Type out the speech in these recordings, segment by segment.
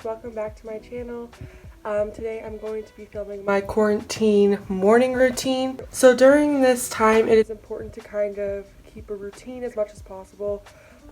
Welcome back to my channel. Today I'm going to be filming my quarantine morning routine. So during this time it is important to kind of keep a routine as much as possible.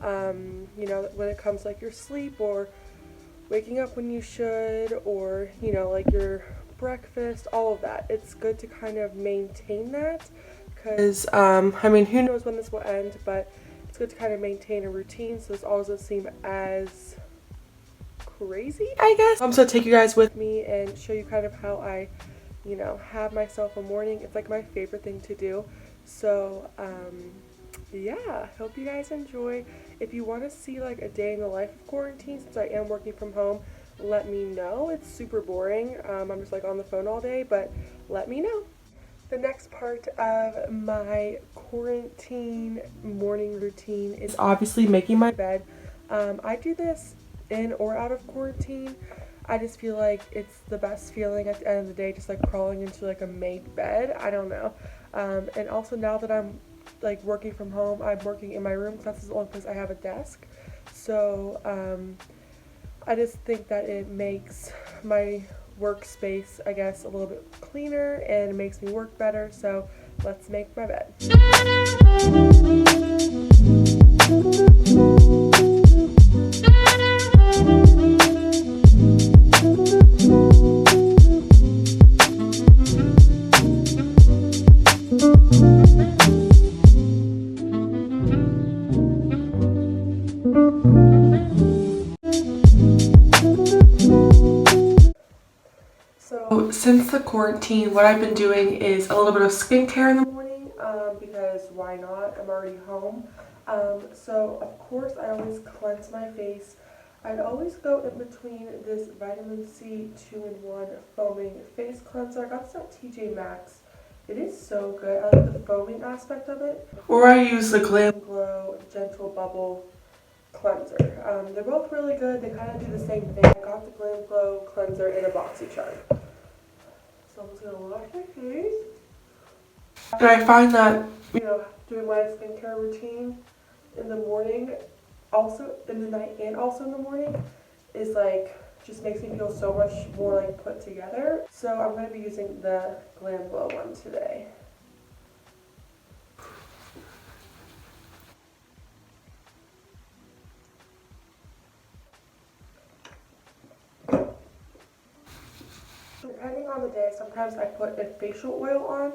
You know, when it comes to like your sleep or waking up when you should, or you know, like your breakfast, all of that. It's good to kind of maintain that because I mean, who knows when this will end, but it's good to kind of maintain a routine so this always doesn't seem as crazy, I guess. So take you guys with me and show you kind of how I, you know, have myself a morning. It's like my favorite thing to do. So yeah, hope you guys enjoy. If you want to see like a day in the life of quarantine, since I am working from home, let me know. It's super boring. I'm just like on the phone all day, but let me know. The next part of my quarantine morning routine is obviously making my bed. I do this in or out of quarantine. I just feel like it's the best feeling at the end of the day, just like crawling into like a made bed. I don't know. And also now that I'm like working from home, I'm working in my room because that's the only place I have a desk. So I just think that it makes my workspace, I guess, a little bit cleaner and it makes me work better. So let's make my bed. So since the quarantine, what I've been doing is a little bit of skincare in the morning because why not? I'm already home. So of course I always cleanse my face. I'd always go in between this vitamin C 2-in-1 foaming face cleanser. I got this at TJ Maxx. It is so good. I like the foaming aspect of it. Or I use the Glam Glow Gentle Bubble cleanser. They're both really good. They kind of do the same thing. I got the Glam Glow cleanser in a BoxyCharm. So I'm just going to wash my face. And I find that, you know, doing my skincare routine in the morning, also in the night and also in the morning, is like, just makes me feel so much more like put together. So I'm going to be using the Glam Glow one today. Depending on the day, sometimes I put a facial oil on.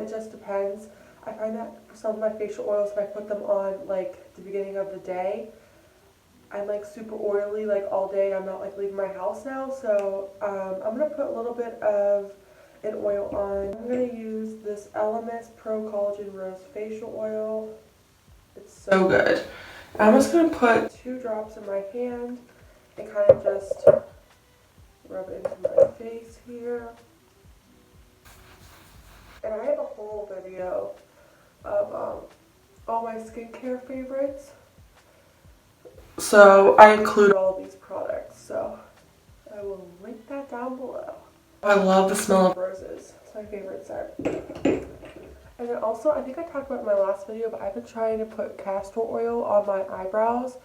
It just depends. I find that for some of my facial oils, if I put them on like the beginning of the day, I'm like super oily like all day. I'm not like leaving my house now. So I'm going to put a little bit of an oil on. I'm going to use this LMS Pro Collagen Rose Facial Oil. It's so good. I'm just going to put 2 drops in my hand and kind of just rub it into my face here. And I have a whole video of all my skincare favorites. So I include all these products, so I will link that down below. I love the smell of roses. It's my favorite scent. And then also, I think I talked about it in my last video, but I've been trying to put castor oil on my eyebrows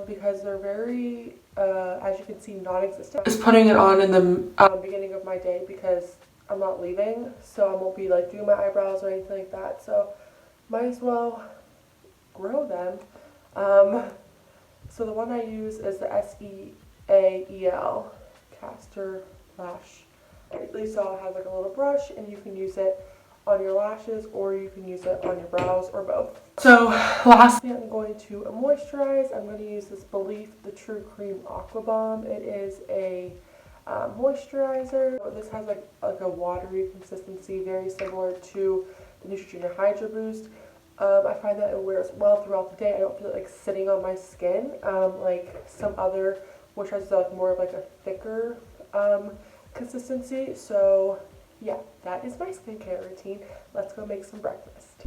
because they're very, as you can see, non-existent. Just putting it on in the beginning of my day because I'm not leaving, so I won't be like doing my eyebrows or anything like that. So might as well grow them. So the one I use is the SEAEL Castor Lash. So it has like a little brush, and you can use it on your lashes or you can use it on your brows or both. So lastly, I'm going to moisturize. I'm going to use this Belief the True Cream Aqua Bomb. It is a moisturizer. So this has like a watery consistency, very similar to the Neutrogena Hydro Boost. I find that it wears well throughout the day. I don't feel it like sitting on my skin like some other moisturizers are like more of like a thicker consistency. So yeah, that is my skincare routine. Let's go make some breakfast.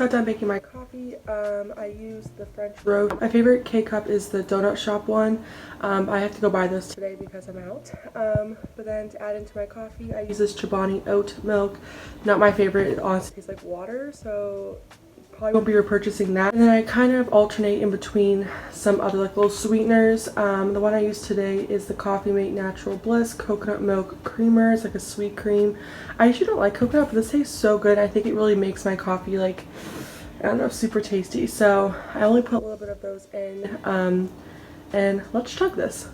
got done making my coffee. I used the French roast. My favorite K-cup is the donut shop one. I have to go buy those today because I'm out. But then to add into my coffee, I use this Chobani oat milk. Not my favorite. It honestly tastes like water, so probably won't be repurchasing that. And then I kind of alternate in between some other like little sweeteners. The one I use today is the Coffee Mate Natural Bliss Coconut Milk Creamer. It's like a sweet cream. I usually don't like coconut, but this tastes so good. I think it really makes my coffee like, I don't know, super tasty. So I only put a little bit of those in. And let's chug this.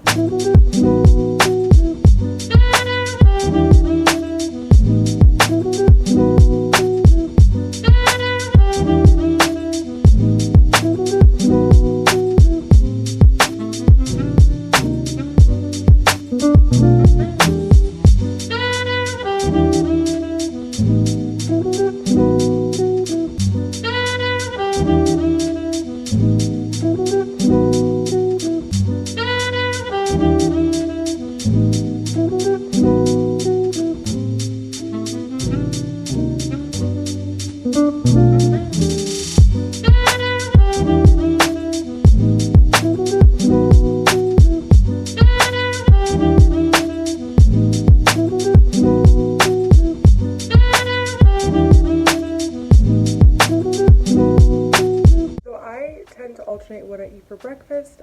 Alternate what I eat for breakfast.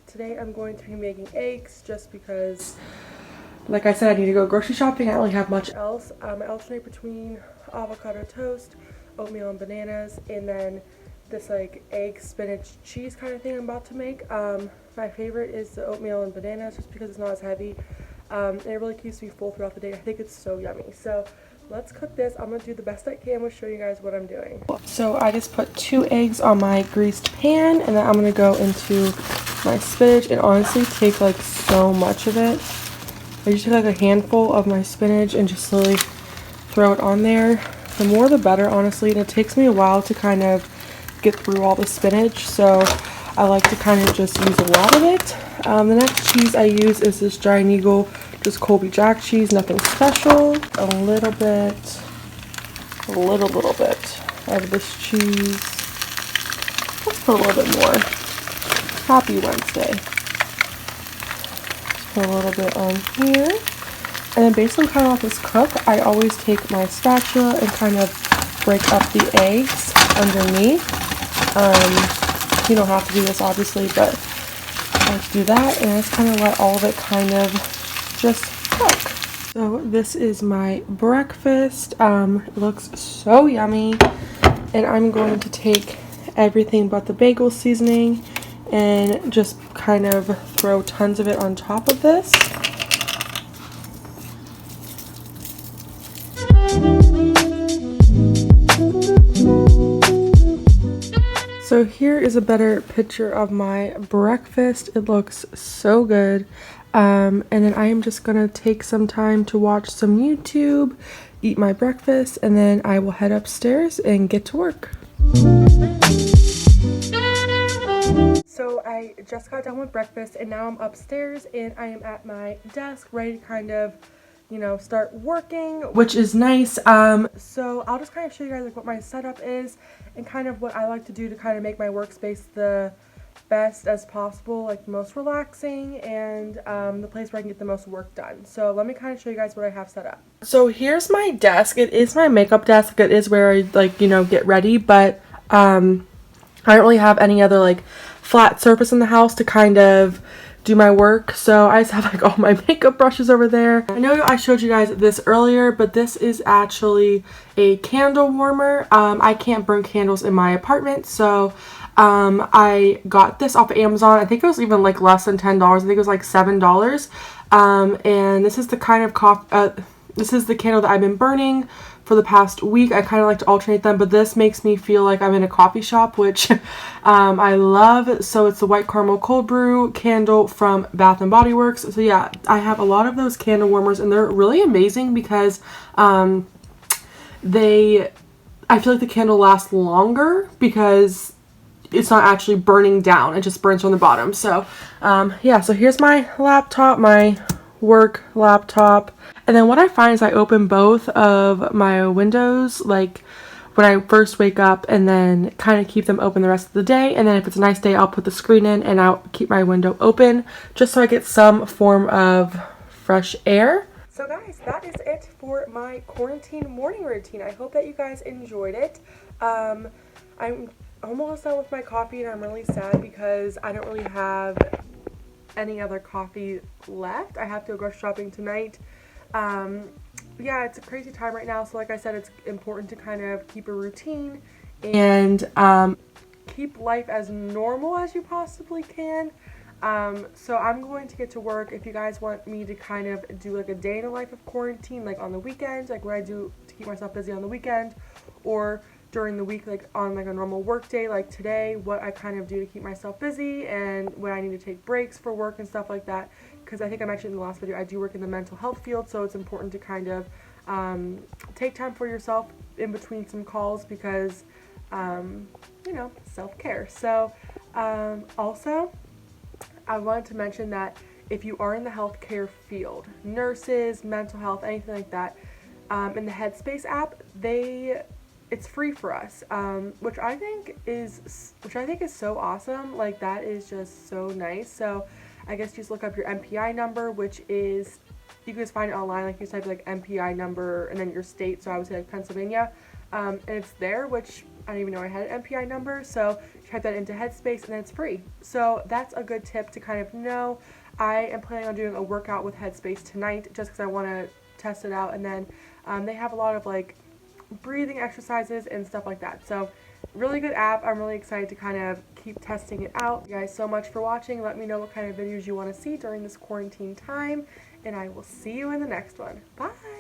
Today I'm going to be making eggs just because, like I said, I need to go grocery shopping. I don't really have much else. I alternate between avocado toast, oatmeal and bananas, and then this like egg spinach cheese kind of thing I'm about to make. My favorite is the oatmeal and bananas just because it's not as heavy. And it really keeps me full throughout the day. I think it's so yummy. So let's cook this. I'm going to do the best I can. I'm going to show you guys what I'm doing. So I just put 2 eggs on my greased pan, and then I'm going to go into my spinach and honestly take like so much of it. I just take like a handful of my spinach and just slowly throw it on there. The more the better, honestly, and it takes me a while to kind of get through all the spinach, so I like to kind of just use a lot of it. The next cheese I use is this Giant Eagle, just Colby Jack cheese, nothing special. A little bit of this cheese. Let's put a little bit more. Happy Wednesday. Let's put a little bit on here. And then basically kind of let this cook. I always take my spatula and kind of break up the eggs underneath. You don't have to do this obviously, but I like to do that, and I just kind of let all of it kind of just cook. So this is my breakfast. It looks so yummy, and I'm going to take everything but the bagel seasoning and just kind of throw tons of it on top of this. So here is a better picture of my breakfast. It looks so good. And then I am just gonna take some time to watch some YouTube, eat my breakfast, and then I will head upstairs and get to work. So I just got done with breakfast and now I'm upstairs and I am at my desk ready to kind of, you know, start working, which is nice. So I'll just kind of show you guys like what my setup is and kind of what I like to do to kind of make my workspace the best as possible, like the most relaxing and the place where I can get the most work done. So let me kind of show you guys what I have set up. So here's my desk. It is my makeup desk. It is where I like, you know, get ready, but I don't really have any other like flat surface in the house to kind of do my work, so I just have like all my makeup brushes over there. I know I showed you guys this earlier, but this is actually a candle warmer. I can't burn candles in my apartment, so I got this off of Amazon. I think it was even like less than $10. I think it was like $7. And this is the kind of this is the candle that I've been burning for the past week. I kind of like to alternate them, but this makes me feel like I'm in a coffee shop, which I love. So it's the white caramel cold brew candle from Bath and Body Works. So yeah, I have a lot of those candle warmers and they're really amazing because I feel like the candle lasts longer because it's not actually burning down. It just burns from the bottom. So yeah, so here's my laptop, my work laptop. And then what I find is I open both of my windows like when I first wake up, and then kind of keep them open the rest of the day. And then if it's a nice day, I'll put the screen in and I'll keep my window open just so I get some form of fresh air. So guys, that is it for my quarantine morning routine. I hope that you guys enjoyed it. I'm almost done with my coffee, and I'm really sad because I don't really have any other coffee left. I have to go grocery shopping tonight. Yeah, it's a crazy time right now, so like I said, it's important to kind of keep a routine and keep life as normal as you possibly can. So I'm going to get to work. If you guys want me to kind of do like a day in the life of quarantine, like on the weekends, like what I do to keep myself busy on the weekend, or during the week, like on like a normal work day like today, what I kind of do to keep myself busy and when I need to take breaks for work and stuff like that. Because I think I mentioned in the last video, I do work in the mental health field, so it's important to kind of take time for yourself in between some calls because, you know, self-care. So also, I wanted to mention that if you are in the healthcare field, nurses, mental health, anything like that, in the Headspace app, it's free for us, which I think is so awesome. Like, that is just so nice. So I guess just look up your MPI number, which is, you can just find it online. Like, you type like MPI number and then your state. So I would say like Pennsylvania, and it's there, which I didn't even know I had an MPI number. So type that into Headspace and then it's free. So that's a good tip to kind of know. I am planning on doing a workout with Headspace tonight just because I want to test it out. And then they have a lot of like breathing exercises and stuff like that. So really good app. I'm really excited to kind of keep testing it out. Thank you guys so much for watching. Let me know what kind of videos you want to see during this quarantine time, and I will see you in the next one. Bye!